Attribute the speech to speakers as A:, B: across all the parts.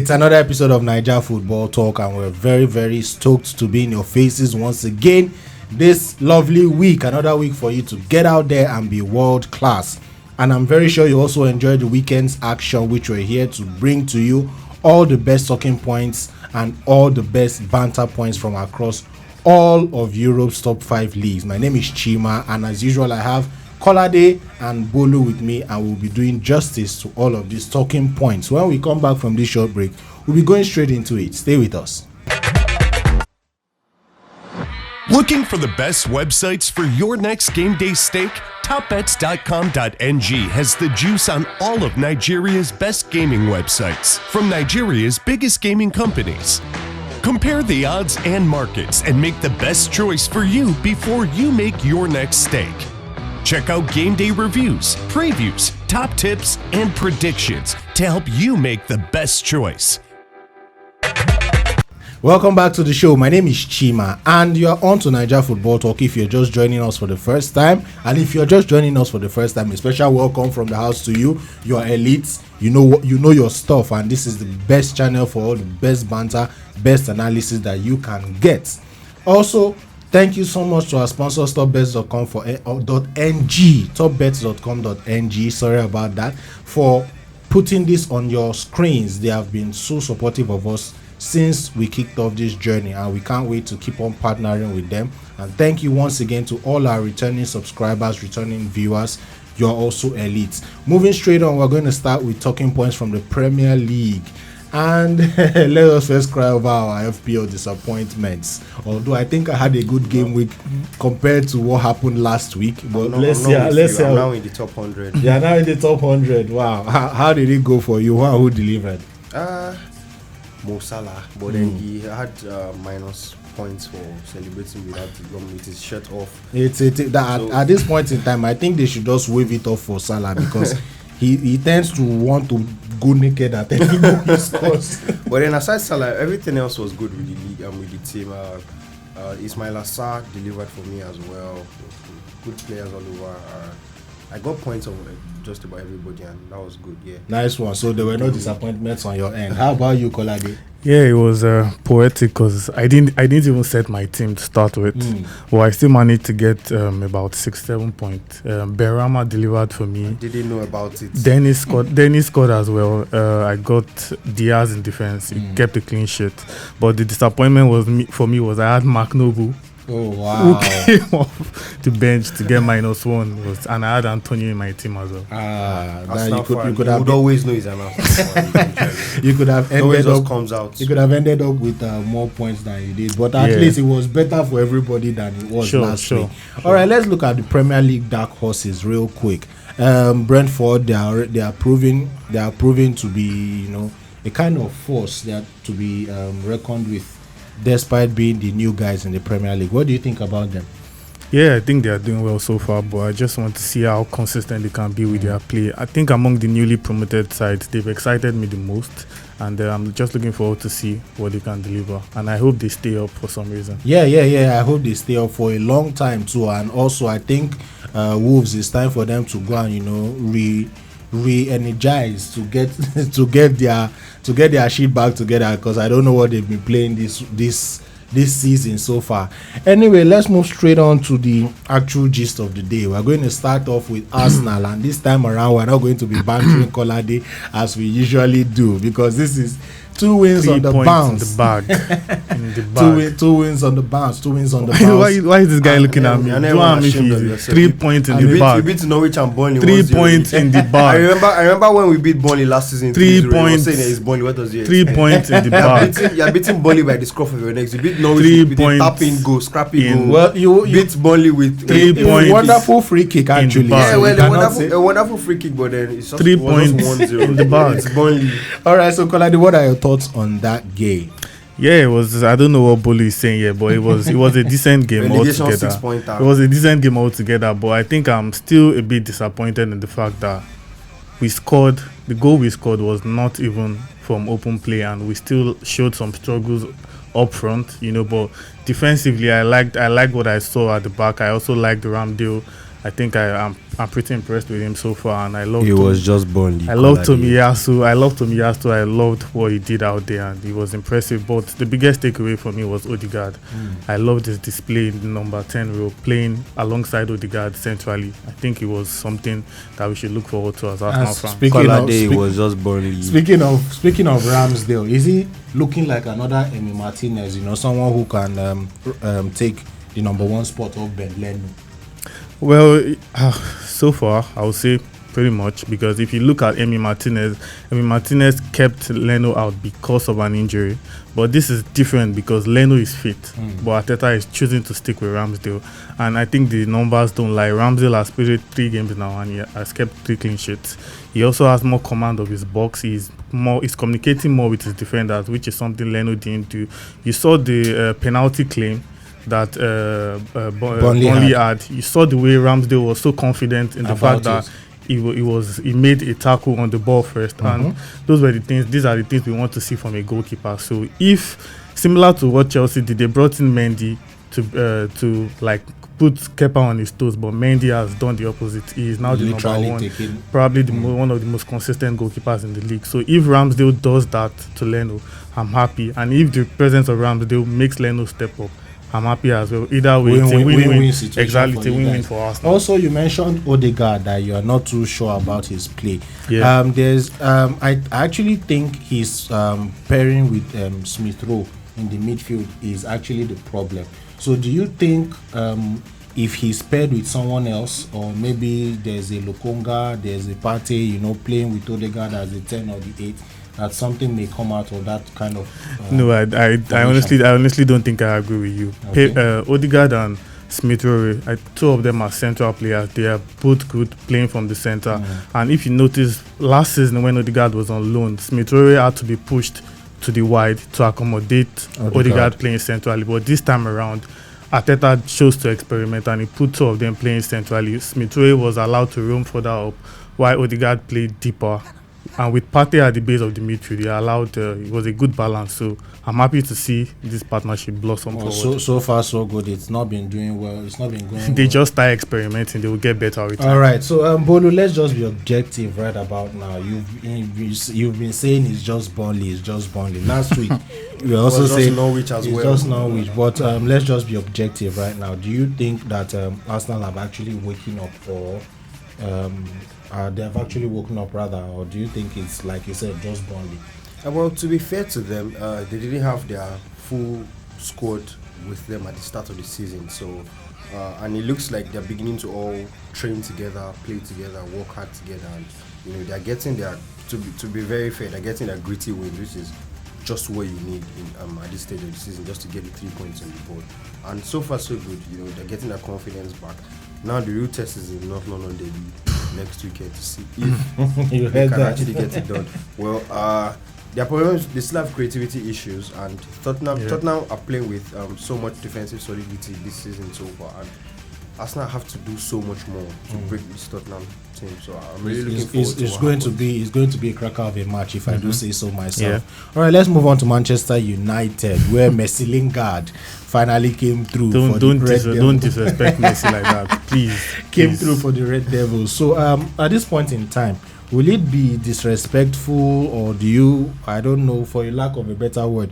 A: It's another episode of Naija Football Talk, and we're very, very stoked to be in your faces once again this lovely week. Another week for you to get out there and be world class. And I'm very sure you also enjoyed the weekend's action, which we're here to bring to you all the best talking points and all the best banter points from across all of Europe's top 5 leagues. My name is Chima, and as usual, I have Kolade and Bolu with me, and we'll be doing justice to all of these talking points. When we come back from this short break, we'll be going straight into it. Stay with us.
B: Looking for the best websites for your next game day stake? TopBets.com.ng has the juice on all of Nigeria's best gaming websites from Nigeria's biggest gaming companies. Compare the odds and markets and make the best choice for you before you make your next stake. Check out game day reviews, previews, top tips, and predictions to help you make the best choice.
A: Welcome back to the show. My name is Chima, and you're on to Naija Football Talk if you're just joining us for the first time. And if you're just joining us for the first time, a special welcome from the house to you. You're elites. You know your stuff, and this is the best channel for all the best banter, best analysis that you can get. Also, thank you so much to our sponsor, topbets.com for topbets.com.ng. Sorry about that, for putting this on your screens. They have been so supportive of us since we kicked off this journey, and we can't wait to keep on partnering with them. And thank you once again to all our returning subscribers, returning viewers. You're also elites. Moving straight on, we're going to start with talking points from the Premier League. And let us first cry over our FPL disappointments. Although I think I had a good game week compared to what happened last week. But let's see.
C: I'm now in the top 100.
A: Yeah, now in the top 100. Wow. How did it go for you? Who delivered?
C: Mo Salah. But then he had minus points for celebrating without with his shirt off.
A: At this point in time, I think they should just wave it off for Salah, because he tends to want to go naked at any goal he scores.
C: But then aside Salah, everything else was good with the league and with the team. Ismail Assar delivered for me as well. Good players all over. I got points of just about everybody, and that was good. Yeah,
A: nice one. So there were no disappointments on your end. How about you, Kolade?
D: Yeah, it was poetic because I didn't even set my team to start with. Well, I still managed to get about 6-7 points. Berama delivered for me.
C: I didn't know about it.
D: Dennis scored as well. I got Diaz in defense. He kept a clean sheet. But the disappointment for me was I had Mark Noble.
A: Oh wow!
D: Who came off the bench to get -1, and I had Antonio in my team as well.
A: You could have
C: always know he's an
A: You could have ended up.
C: Comes out.
A: You could have ended up with more points than you did, but at least it was better for everybody than it was last week. All right, let's look at the Premier League dark horses real quick. Brentford, they are proving to be a kind of force. They are to be reckoned with, despite being the new guys in the Premier League. What do you think about them?
D: Yeah, I think they are doing well so far, but I just want to see how consistent they can be with their play. I think among the newly promoted sides, they've excited me the most, and I'm just looking forward to see what they can deliver. And I hope they stay up for some reason.
A: Yeah. I hope they stay up for a long time too. And also, I think Wolves, it's time for them to go and re-energize to get their shit back together, because I don't know what they've been playing this season so far. Anyway, let's move straight on to the actual gist of the day. We're going to start off with Arsenal, and this time around we're not going to be bantering Kolade as we usually do, because this is 2 wins
D: 3
A: on the bounce.
D: In the bag.
A: Two wins on the bounce. 2 wins on the bounce.
D: Why is this guy looking at me? 3 points in the bag.
C: We beat Norwich and Burnley.
D: 3 points in the bag.
C: I remember when we beat Burnley last season.
D: 3 points.
C: It's Burnley. What was it?
D: 3 points in the bag.
C: You're beating Burnley by the scruff of your necks. You beat Norwich with a tapping goal, scrappy goal.
A: Well, you
C: beat Burnley with
D: 3 points.
A: Wonderful free kick, actually.
C: Yeah, well, a wonderful free kick, but then it's just
D: 3 points
C: 1-0
D: in the bag.
C: It's Burnley.
A: All right, so Kolade, what are your thoughts on that game?
D: Yeah, it was. I don't know what Bolu is saying here, but it was a decent game altogether. It was a decent game altogether, but I think I'm still a bit disappointed in the fact that the goal we scored was not even from open play, and we still showed some struggles up front, but defensively I liked what I saw at the back. I also liked Ramsdale. I think I'm pretty impressed with him so far, and I love.
C: He was just born.
D: I love Tomiyasu. I loved what he did out there, and he was impressive. But the biggest takeaway for me was Odegaard. I loved his display in the number 10 role, playing alongside Odegaard centrally. I think it was something that we should look forward to as Arsenal fans.
C: Kolade was just born.
A: Speaking of Ramsdale, is he looking like another Emi Martinez? You know, someone who can take the number 1 spot of Ben Leno.
D: Well, so far, I would say pretty much, because if you look at Emi Martinez kept Leno out because of an injury. But this is different because Leno is fit, but Arteta is choosing to stick with Ramsdale. And I think the numbers don't lie. Ramsdale has played 3 games now and he has kept 3 clean sheets. He also has more command of his box. He's communicating more with his defenders, which is something Leno didn't do. You saw the penalty claim that Burnley had. You saw the way Ramsdale was so confident in the fact that he made a tackle on the ball first, and these are the things we want to see from a goalkeeper. So if, similar to what Chelsea did, they brought in Mendy to like put Kepa on his toes, but Mendy has done the opposite. He is now the number 1, probably one of the most consistent goalkeepers in the league. So if Ramsdale does that to Leno, I'm happy, and if the presence of Ramsdale makes Leno step up, I'm happy as well. Either way, it's a win-win situation. Exactly, it's a win-win for us.
A: Also, you mentioned Odegaard that you are not too sure about his play.
D: Yeah.
A: I actually think his pairing with Smith Rowe in the midfield is actually the problem. So, do you think if he's paired with someone else, or maybe there's a Lokonga, there's a Partey, playing with Odegaard as the 10 or the 8? That something may come out of that kind of.
D: No, I honestly don't think I agree with you. Okay. Odegaard and Smith Rowe, 2 of them are central players. They are both good playing from the center. And if you notice, last season when Odegaard was on loan, Smith Rowe had to be pushed to the wide to accommodate Odegaard playing centrally. But this time around, Arteta chose to experiment and he put 2 of them playing centrally. Smith Rowe was allowed to roam further up, while Odegaard played deeper. And with Partey at the base of the midfield, he allowed it was a good balance. So I'm happy to see this partnership blossom forward.
A: So far so good. It's not been doing well. It's not been going.
D: They just start experimenting. They will get better with time.
A: All right. So Bolu, let's just be objective right about now. You've been saying it's just Burnley. Last week we also saying
C: Norwich as well.
A: Just Norwich. But let's just be objective right now. Do you think that Arsenal have actually waking up, or they have actually woken up rather, or do you think it's, like you said, just Burnley?
C: Well, to be fair to them, they didn't have their full squad with them at the start of the season. So, and it looks like they're beginning to all train together, play together, work hard together, and they're getting their, to be very fair, they're getting a gritty win, which is just what you need at this stage of the season, just to get the 3 points on the board. And so far so good. They're getting their confidence back. Now the real test is in North London Derby next weekend to see if they can actually get it done. Well, their problems, they still have creativity issues, and Tottenham are playing with so much defensive solidity this season so far, and Arsenal have to do so much more to break this Tottenham team. So I'm really looking forward to
A: it's going to be a cracker of a match, if I do say so myself. All right, let's move on to Manchester United, where Messi Lingard finally came through.
D: Don't disrespect Messi like that, please.
A: Came through for the Red Devils. So at this point in time, will it be disrespectful, or do you, I don't know, for a lack of a better word,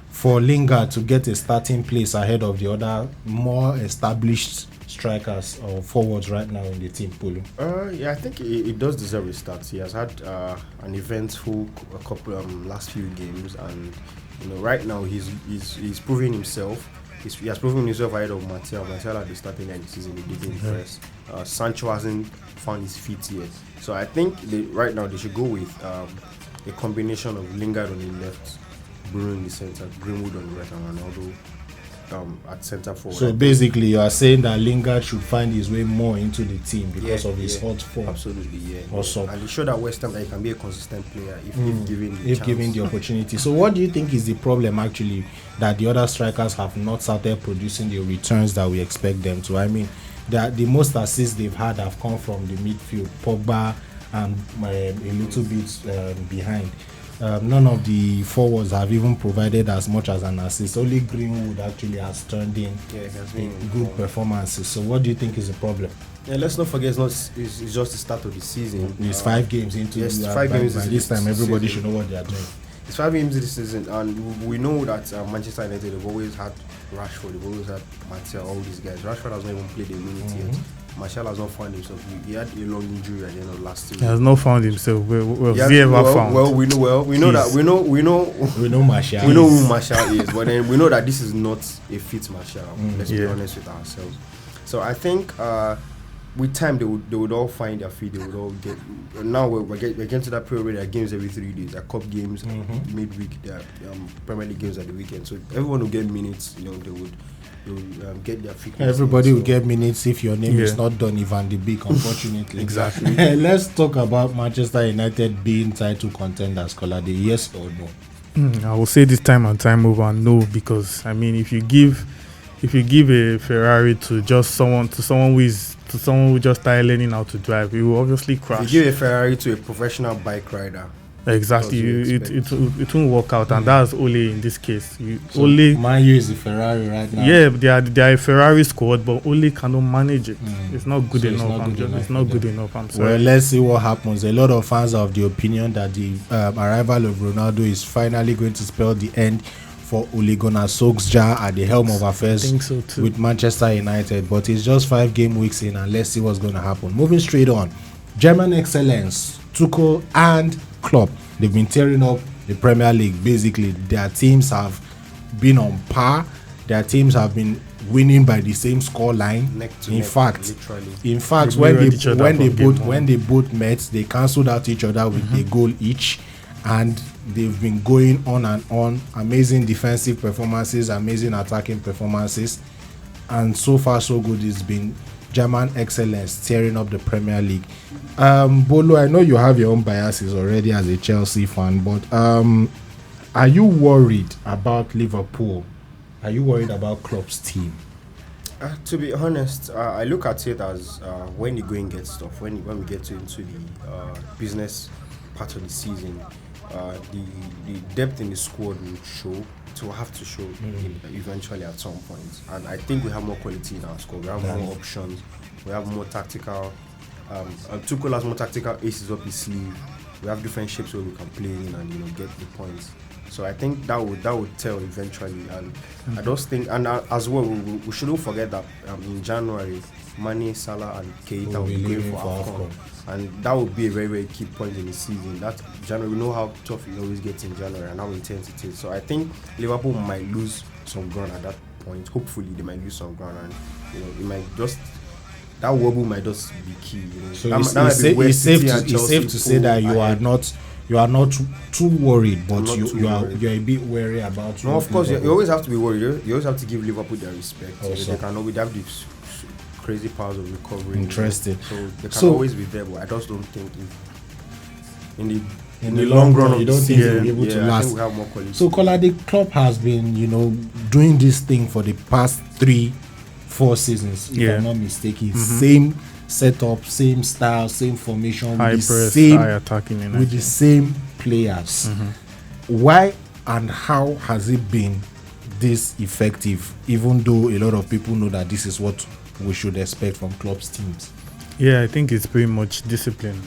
A: for Lingard to get a starting place ahead of the other more established strikers or forwards right now in the team, Pulu?
C: I think he does deserve a start. He has had an eventful couple last few games, and right now he's proving himself. He has proven himself ahead of Martial. Martial at the starting line this season, he didn't impress. Sancho hasn't found his feet yet. So I think right now they should go with a combination of Lingard on the left, Bruno in the center, Greenwood on the right, and Ronaldo at centre forward.
A: So basically, you are saying that Lingard should find his way more into the team because of his hot form.
C: Absolutely, yeah.
A: Awesome.
C: And he showed at West Ham that he can be a consistent player if
A: given the opportunity. So what do you think is the problem actually, that the other strikers have not started producing the returns that we expect them to? I mean, the most assists they've had have come from the midfield, Pogba and a little bit behind. None of the forwards have even provided as much as an assist. Only Greenwood actually has turned in good performances. So what do you think is the problem?
C: Yeah, let's not forget it's just the start of the season.
A: It's 5 games into
C: yes,
A: the
C: 5 games
A: by this time everybody should know what they are doing.
C: It's 5 games this season, and we know that Manchester United have always had Rashford, they've always had Martial, all these guys. Rashford has not even played a minute yet. Martial has not found himself. He had a long injury at the end of last season.
D: He has not found himself. Well, he ever found?
C: Well, we know that we know
A: Martial.
C: We know who Martial is, but then we know that this is not a fit Martial. Let's be honest with ourselves. So I think with time they would all find their feet. They would all get. Now we're getting to that period where there are games every 3 days. There are cup games midweek. There are Premier League games at the weekend. So everyone will get minutes. You know, they would get their fitness.
A: Everybody will get minutes if your name is not Donny van de Beek, unfortunately.
C: Exactly.
A: Let's talk about Manchester United being title contenders, Kolade. Yes or no?
D: I will say this time and time over no, because I mean if you give a Ferrari to someone who just started learning how to drive, it will obviously crash.
C: If you give a Ferrari to a professional bike rider,
D: exactly, it won't work out, and that's Ole in this case.
A: Man U is a Ferrari right now.
D: Yeah, they are a Ferrari squad, but Ole cannot manage it. It's not good enough. It's not good enough. I'm sorry.
A: Well, let's see what happens. A lot of fans are of the opinion that the arrival of Ronaldo is finally going to spell the end for Ole Gunnar Solskjaer at the helm of affairs with Manchester United. But it's just 5 game weeks in, and let's see what's going to happen. Moving straight on, German excellence, Tuchel and Klopp. They've been tearing up the Premier League. Basically, their teams have been on par. Their teams have been winning by the same score line. In fact, when they both met, they cancelled out each other with a goal each, and they've been going on and on. Amazing defensive performances, amazing attacking performances, and so far so good. It's been German excellence tearing up the Premier League. Bolo, I know you have your own biases already as a Chelsea fan, but are you worried about Liverpool? Are you worried about Klopp's team?
C: To be honest, I look at it as when you go and get stuff, when we get into the business part of the season, the depth in the squad will show. It will have to show eventually at some point. And I think we have more quality in our squad. We have more options. We have more tactical. Tuchel has more tactical aces up his sleeve. We have different shapes where we can play in and get the points. So I think that would tell eventually. And I just think, and as well, we shouldn't forget that in January, Mane, Salah, and Keita will be going for AFCON. And that would be a very, very key point in the season. That January, we know how tough it always gets in January and how intense it is. So I think Liverpool might lose some ground at that point. Hopefully, they might lose some ground, and it might just, that wobble might just be key.
A: So it's safe to say that you are not too worried, but you're a bit wary about.
C: No, of course, you always have to be worried. You always have to give Liverpool their respect. They can always have this crazy powers of recovery.
A: Interesting.
C: So they can always be there, but I just don't think in the long run
A: you don't think they'll be able to last.
C: I think we have more quality.
A: So Kolade, Klopp has been doing this thing for the past 3-4 seasons, if I'm not mistaken. Same setup, same style, same formation,
D: high
C: with
D: press, high attacking
A: with the same players. Why and how has it been this effective, even though a lot of people know that this is what we should expect from Klopp's teams?
D: Yeah, I think it's pretty much discipline.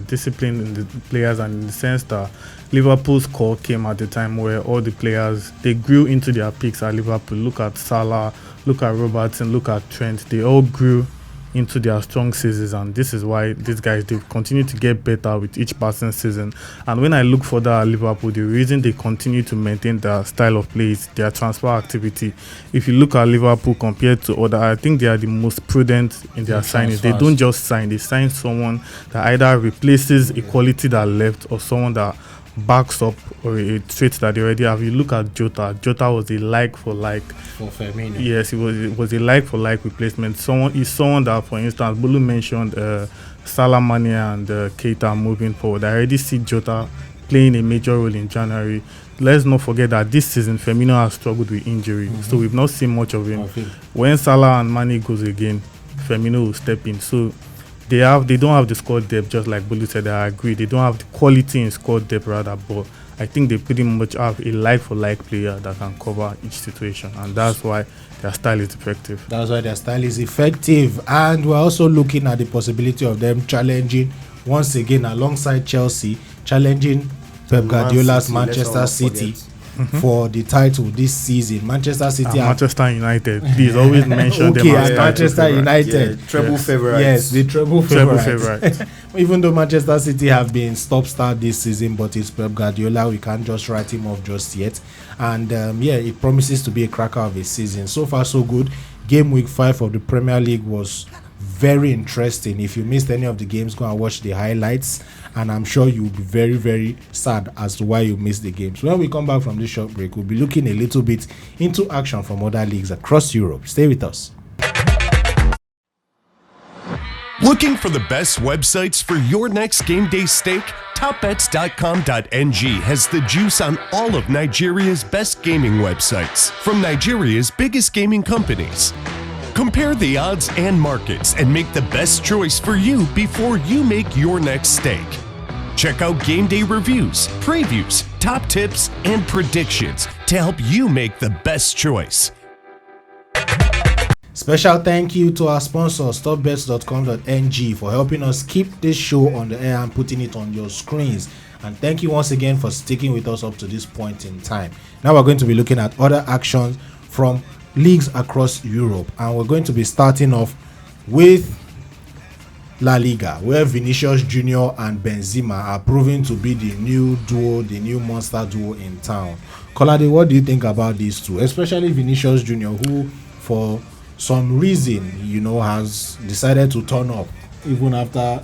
D: Discipline in the players, and in the sense that Liverpool's core came at the time where all the players, they grew into their peaks at Liverpool. Look at Salah, look at Robertson, look at Trent. They all grew into their strong seasons, and this is why these guys, they continue to get better with each passing season. And when I look further at Liverpool, the reason they continue to maintain their style of play is their transfer activity. If you look at Liverpool compared to other, I think they are the most prudent in their signings. They don't just sign, they sign someone that either replaces a quality that left or someone that backs up or a trait that they already have. You look at Jota was a like for
A: Firmino.
D: Yes, it was a like for like replacement. Someone that, for instance, Bulu mentioned Salah, Mane and Keita moving forward. I already see Jota playing a major role in January. Let's not forget that this season Firmino has struggled with injury, so we've not seen much of him. When Salah and Mane goes again, Firmino will step in. So they don't have the squad depth, just like Bulu said. I agree. They don't have the quality in squad depth rather, but I think they pretty much have a like-for-like player that can cover each situation, and that's why their style is effective.
A: That's why their style is effective, and we're also looking at the possibility of them challenging once again alongside Chelsea, challenging Pep Guardiola's Manchester City for the title this season. Manchester City,
D: Manchester United. Please always mention them.
A: Okay, Manchester United,
C: treble favorites.
A: Yes, the treble favorites. Even though Manchester City have been stop-start this season, but it's Pep Guardiola. We can't just write him off just yet. And it promises to be a cracker of a season. So far, so good. Game week 5 of the Premier League was very interesting. If you missed any of the games, go and watch the highlights, and I'm sure you'll be very, very sad as to why you missed the games. When we come back from this short break, we'll be looking a little bit into action from other leagues across Europe. Stay with us.
B: Looking for the best websites for your next game day stake? Topbets.com.ng has the juice on all of Nigeria's best gaming websites from Nigeria's biggest gaming companies. Compare the odds and markets and make the best choice for you before you make your next stake. Check out game day reviews, previews, top tips, and predictions to help you make the best choice.
A: Special thank you to our sponsor, stopbets.com.ng, for helping us keep this show on the air and putting it on your screens. And thank you once again for sticking with us up to this point in time. Now we're going to be looking at other actions from leagues across Europe, and we're going to be starting off with LaLiga, where Vinicius Junior and Benzema are proving to be the new duo, the new monster duo in town. Kolade, what do you think about these two, especially Vinicius Junior, who for some reason, has decided to turn up even after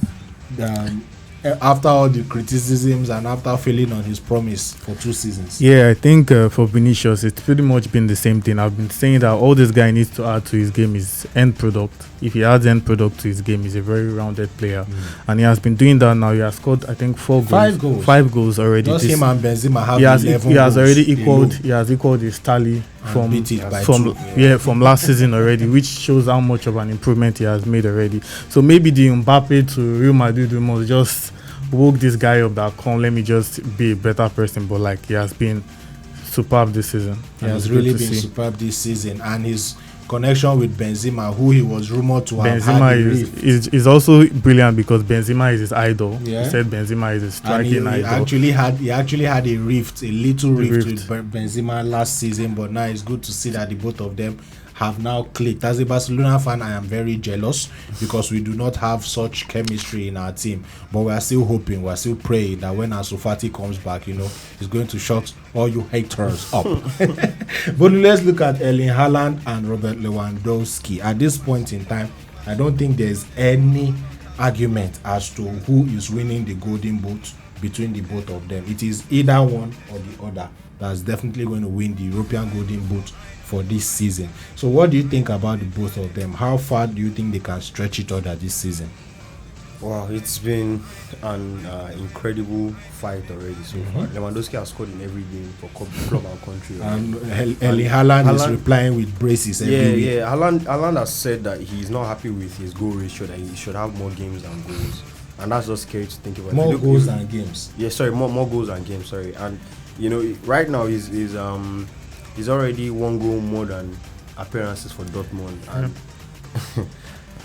A: all the criticisms and after failing on his promise for 2 seasons?
D: Yeah, I think for Vinicius, it's pretty much been the same thing. I've been saying that all this guy needs to add to his game is end product. If he adds end product to his game, he's a very rounded player. And he has been doing that now. He has scored, I think, 4 goals. 5 goals already.
A: Just him and Benzema have 11
D: he has
A: goals.
D: Already equaled. He has equaled his tally from last season already, which shows how much of an improvement he has made already. So maybe the Mbappe to Real Madrid rumors just woke this guy up that let me just be a better person. But he has been superb this season.
A: He has really been superb this season, and his connection with Benzema, who he was rumored to have
D: Benzema is also brilliant because Benzema is his idol. Yeah. He said Benzema is his striking idol.
A: He actually had a little rift with Benzema last season, but now it's good to see that the both of them have now clicked. As a Barcelona fan, I am very jealous because we do not have such chemistry in our team, but we are still hoping, we are still praying that when Ansu Fati comes back, he's going to shut all you haters up. But let's look at Erling Haaland and Robert Lewandowski. At this point in time, I don't think there's any argument as to who is winning the Golden Boot between the both of them. It is either one or the other that's definitely going to win the European Golden Boot for this season. So what do you think about the both of them? How far do you think they can stretch each other this season?
C: Wow, it's been an incredible fight already so far. Lewandowski has scored in every game for club and country.
A: And Erling Haaland is replying with braces every week.
C: Yeah. Haaland has said that he's not happy with his goal ratio, that he should have more games than goals. And that's just scary to think about.
A: More goals than games.
C: Yeah, sorry, more goals than games, sorry. And, right now he's already 1 goal more than appearances for Dortmund. And,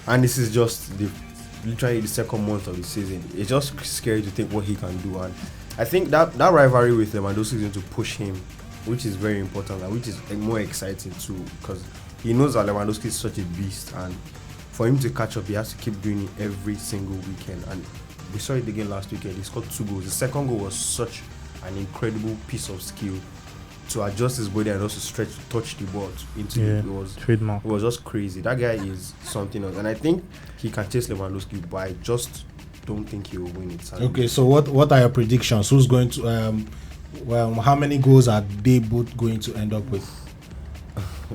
C: and this is just literally the second month of the season. It's just scary to think what he can do, and I think that rivalry with Lewandowski is going to push him, which is very important and which is more exciting too, because he knows that Lewandowski is such a beast, and for him to catch up, he has to keep doing it every single weekend. And we saw it again last weekend. He scored 2 goals. The second goal was such an incredible piece of skill to adjust his body and also touch the ball into it. It was trademark. It was just crazy. That guy is something else, and I think he can chase Lewandowski, but I just don't think he will win it.
A: Okay, so what are your predictions? Who's going to how many goals are they both going to end up with?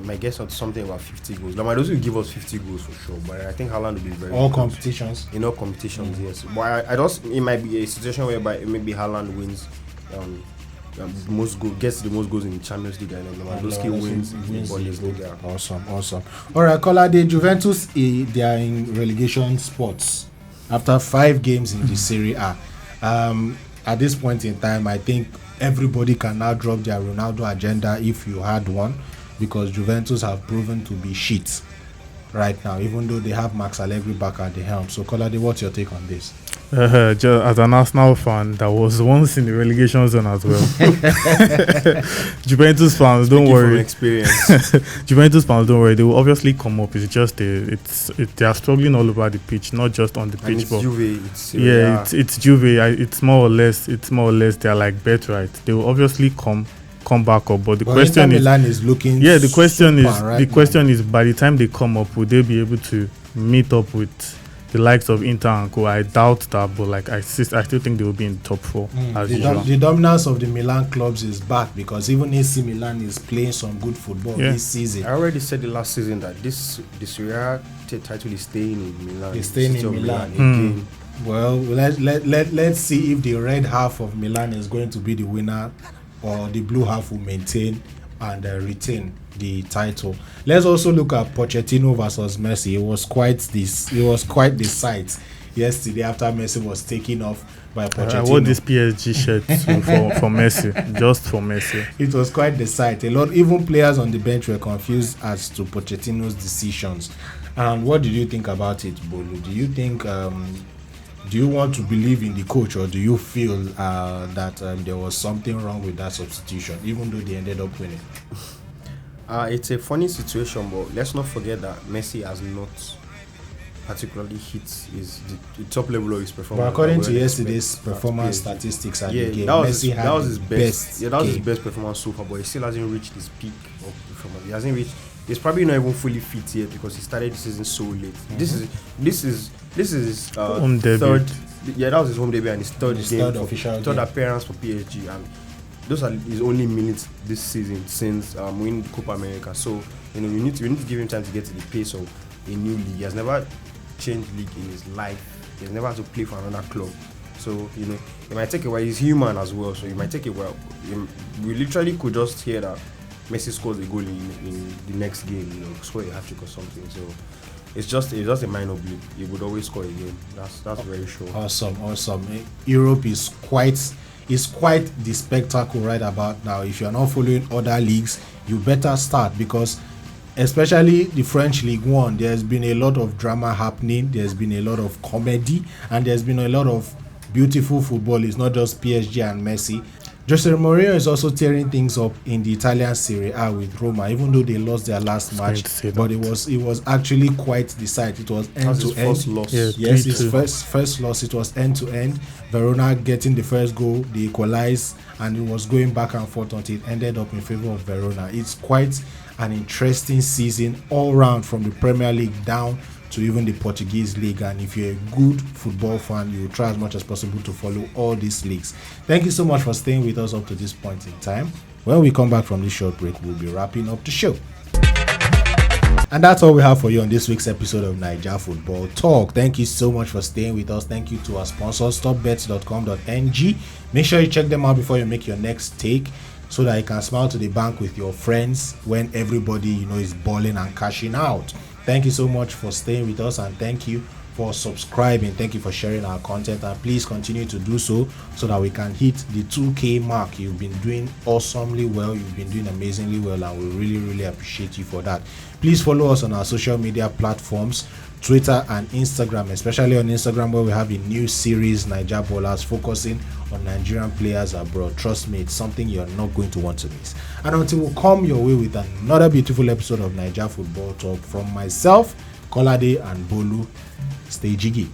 C: My guess is something about 50 goals. Lewandowski will give us 50 goals for sure, but I think Haaland will be very
A: all competitions.
C: In all competitions, yes. But I just, it might be a situation whereby maybe Haaland wins. Gets the most goals in the Champions League, and then Lewandowski wins the Bundesliga.
A: Awesome. All right, Kolade, Juventus, they are in relegation spots after 5 games in the Serie A. At this point in time, I think everybody can now drop their Ronaldo agenda if you had one, because Juventus have proven to be shit right now, even though they have Max Allegri back at the helm. So, Kolade, what's your take on this?
D: Just as an Arsenal fan that was once in the relegation zone as well. Juventus fans, don't worry. Juventus fans, don't worry. They will obviously come up. It's just they are struggling all over the pitch, not just on the pitch.
C: And it's
D: but
C: Juve.
D: It's Juve. It's more or less. They are like bet right. They will obviously come back up. But the question
A: is looking.
D: Yeah, the question
A: is
D: by the time they come up, will they be able to meet up with the likes of Inter and Co? I doubt that, but like I still think they will be in the top 4 as usual.
A: The dominance of the Milan clubs is back, because even AC Milan is playing some good football this season.
C: I already said the last season that this Serie A title is staying in Milan.
A: It's staying in Milan again. Well, let's see if the red half of Milan is going to be the winner, or the blue half will maintain and retain the title. Let's also look at Pochettino versus Messi. It was quite the sight yesterday after Messi was taken off by Pochettino.
D: I wore this PSG shirt for Messi, just for Messi.
A: It was quite the sight. Even players on the bench were confused as to Pochettino's decisions. And what did you think about it, Bolu? Do you think do you want to believe in the coach, or do you feel that there was something wrong with that substitution, even though they ended up winning?
C: It's a funny situation, but let's not forget that Messi has not particularly hit the top level of his performance.
A: But according to yesterday's performance statistics at the game, Messi had his best.
C: That was his best performance so far, but he still hasn't reached his peak of performance. He hasn't reached. He's probably not even fully fit yet, because he started the season so late. Mm-hmm. This is his third. Yeah, that was his home debut and his third appearance for PSG, and those are his only minutes this season since winning Copa America. So you need to give him time to get to the pace of a new league. He has never changed league in his life. He has never had to play for another club. So it might take a while. He's human as well, so it might take a while. We literally could just hear that Messi scores a goal in the next game, score a hat-trick or something. So it's just a minor blip. He would always score again. That's very sure.
A: Awesome. Europe is quite the spectacle right about now. If you're not following other leagues, you better start, because especially the French League 1, there's been a lot of drama happening, there's been a lot of comedy, and there's been a lot of beautiful football. It's not just PSG and Messi. Jose Mourinho is also tearing things up in the Italian Serie A with Roma, even though they lost their last match. But it was actually quite the sight. It was end to end. Yes, his first loss. It was end to end. Verona getting the first goal, they equalized, and it was going back and forth until it ended up in favor of Verona. It's quite an interesting season all round, from the Premier League down to even the Portuguese league. And if you're a good football fan, you will try as much as possible to follow all these leagues. Thank you so much for staying with us up to this point in time. When we come back from this short break, we'll be wrapping up the show. And that's all we have for you on this week's episode of Naija Football Talk. Thank you so much for staying with us. Thank you to our sponsors, stopbets.com.ng. Make sure you check them out before you make your next take, so that you can smile to the bank with your friends when everybody is balling and cashing out. Thank you so much for staying with us, and thank you for subscribing. Thank you for sharing our content, and please continue to do so that we can hit the 2K mark. You've been doing awesomely well. You've been doing amazingly well, and we really, really appreciate you for that. Please follow us on our social media platforms, Twitter and Instagram, especially on Instagram, where we have a new series, Naija Ballers, focusing on Nigerian players abroad. Trust me, it's something you're not going to want to miss. And until we come your way with another beautiful episode of Naija Football Talk, from myself, Kolade, and Bolu, stay jiggy.